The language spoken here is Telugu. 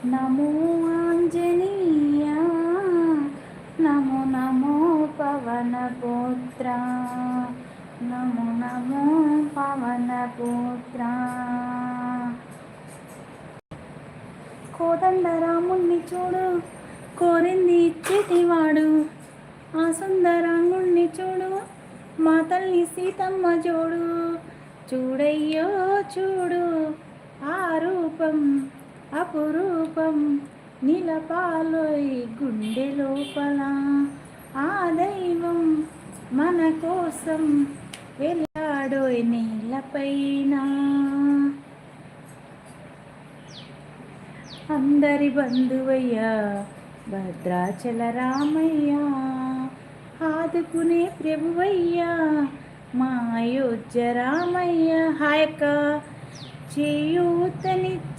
నమో ఆంజనేయ నమో నమో పవన పుత్ర నమో నమో పవన పుత్ర. కోదండరాముణ్ణి చూడు, కోరింది ఇచ్చేటివాడు. ఆ సుందరాంగుణ్ణి చూడు, మా తల్లి సీతమ్మ జోడు. చూడయ్యో చూడు, ఆ రూపం అపురూపం నిలపాలోయ్ గుండె లోపల. ఆ దైవం మన కోసం వెళ్ళాడోయ్ నేలపైన. అందరి బంధువయ్యా భద్రాచల రామయ్య, ఆదుకునే ప్రభువయ్యా మా అయోధ్య రామయ్య. హాయక్క చేయూతనిచ్చేవాడయ్య.